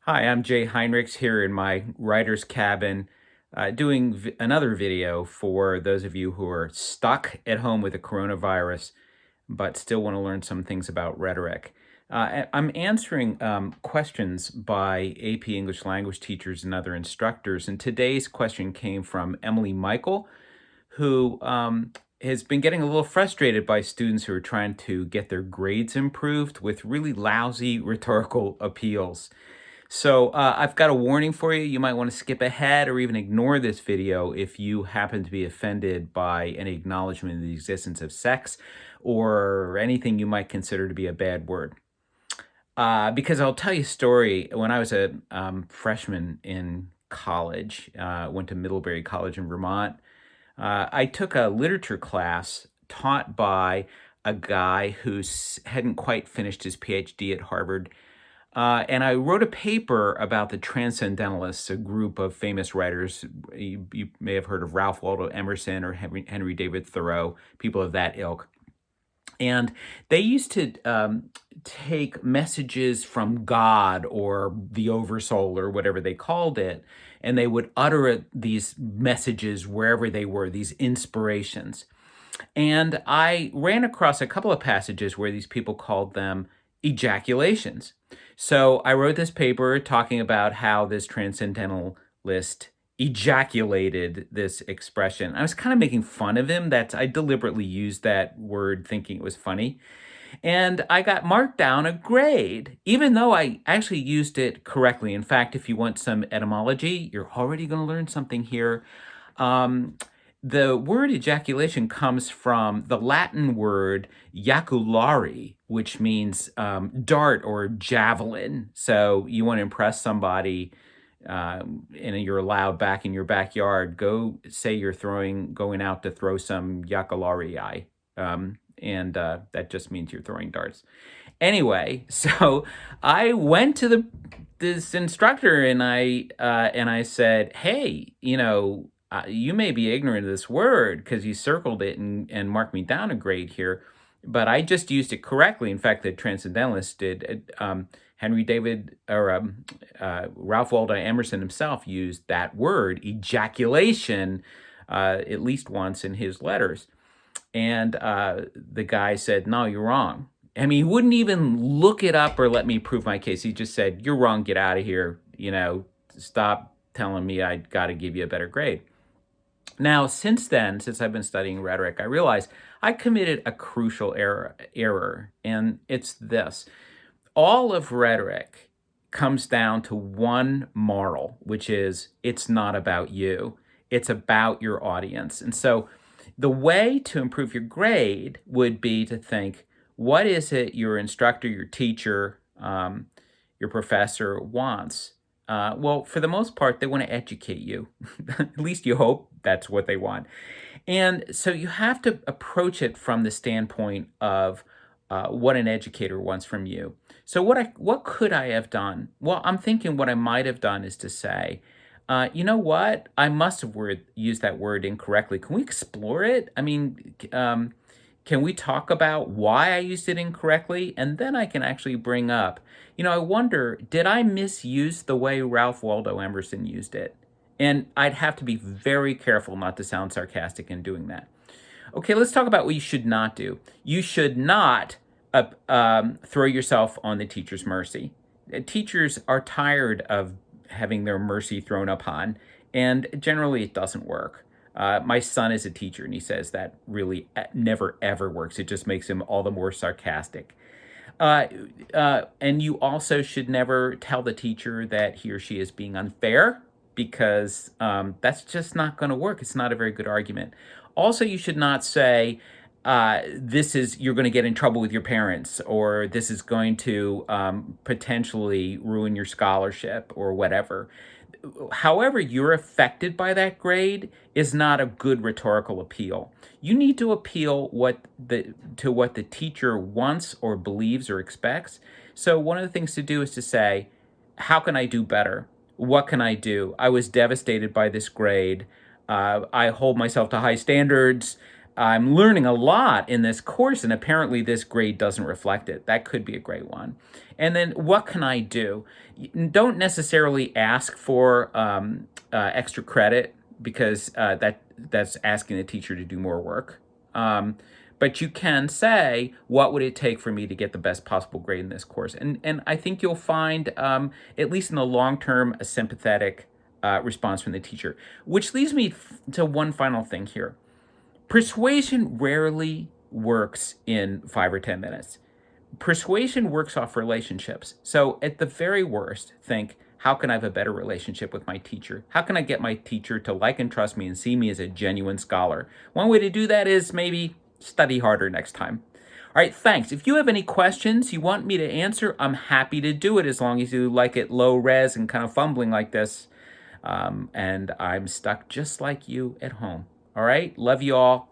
Hi, I'm Jay Heinrichs here in my writer's cabin, doing another video for those of you who are stuck at home with the coronavirus, but still want to learn some things about rhetoric. I'm answering questions by AP English language teachers and other instructors, and today's question came from Emily Michael, who has been getting a little frustrated by students who are trying to get their grades improved with really lousy rhetorical appeals. So I've got a warning for you. You might want to skip ahead or even ignore this video if you happen to be offended by any acknowledgement of the existence of sex or anything you might consider to be a bad word. Because I'll tell you a story. When I was a freshman in college, went to Middlebury College in Vermont. I took a literature class taught by a guy who hadn't quite finished his PhD at Harvard, and I wrote a paper about the Transcendentalists, a group of famous writers. You may have heard of Ralph Waldo Emerson or Henry David Thoreau, people of that ilk. And they used to take messages from God or the Oversoul or whatever they called it, and they would utter these messages wherever they were, these inspirations. And I ran across a couple of passages where these people called them ejaculations. So I wrote this paper talking about how this transcendentalist ejaculated this expression. I was kind of making fun of him. I deliberately used that word thinking it was funny. And I got marked down a grade, even though I actually used it correctly. In fact, if you want some etymology, you're already going to learn something here. Um, the word ejaculation comes from the Latin word jaculare, which means dart or javelin. So you want to impress somebody, and you're allowed back in your backyard. Go say you're going out to throw some jaculare, and that just means you're throwing darts. Anyway, so I went to this instructor and I said, "Hey, you may be ignorant of this word because you circled it and marked me down a grade here, but I just used it correctly. In fact, the Transcendentalists did. Henry David or Ralph Waldo Emerson himself used that word ejaculation at least once in his letters." And the guy said, "No, you're wrong." I mean, he wouldn't even look it up or let me prove my case. He just said, "You're wrong. Get out of here. Stop telling me I got to give you a better grade." Now, since then, since I've been studying rhetoric, I realized I committed a crucial error, and it's this. All of rhetoric comes down to one moral, which is it's not about you, it's about your audience. And so the way to improve your grade would be to think, what is it your instructor, your teacher, your professor wants? Well, for the most part, they want to educate you. At least you hope that's what they want. And so you have to approach it from the standpoint of what an educator wants from you. So what could I have done? Well, I'm thinking what I might have done is to say, you know what? I must have used that word incorrectly. Can we explore it? I mean, can we talk about why I used it incorrectly? And then I can actually bring up, I wonder, did I misuse the way Ralph Waldo Emerson used it? And I'd have to be very careful not to sound sarcastic in doing that. Okay, let's talk about what you should not do. You should not throw yourself on the teacher's mercy. Teachers are tired of having their mercy thrown upon, and generally it doesn't work. My son is a teacher, and he says that really never ever works. It just makes him all the more sarcastic. Uh, and you also should never tell the teacher that he or she is being unfair because that's just not going to work. It's not a very good argument. Also, you should not say, you're going to get in trouble with your parents, or this is going to potentially ruin your scholarship, or whatever. However you're affected by that grade is not a good rhetorical appeal. You need to appeal to what the teacher wants or believes or expects. So one of the things to do is to say, how can I do better? What can I do? I was devastated by this grade. I hold myself to high standards. I'm learning a lot in this course, and apparently this grade doesn't reflect it. That could be a great one. And then what can I do? Don't necessarily ask for extra credit, because that's asking the teacher to do more work. But you can say, what would it take for me to get the best possible grade in this course? And I think you'll find, at least in the long term, a sympathetic response from the teacher. Which leads me to one final thing here. Persuasion rarely works in 5 or 10 minutes. Persuasion works off relationships. So at the very worst, think, how can I have a better relationship with my teacher? How can I get my teacher to like and trust me and see me as a genuine scholar? One way to do that is maybe study harder next time. All right, thanks. If you have any questions you want me to answer, I'm happy to do it, as long as you like it low res and kind of fumbling like this. And I'm stuck just like you at home. All right, love you all.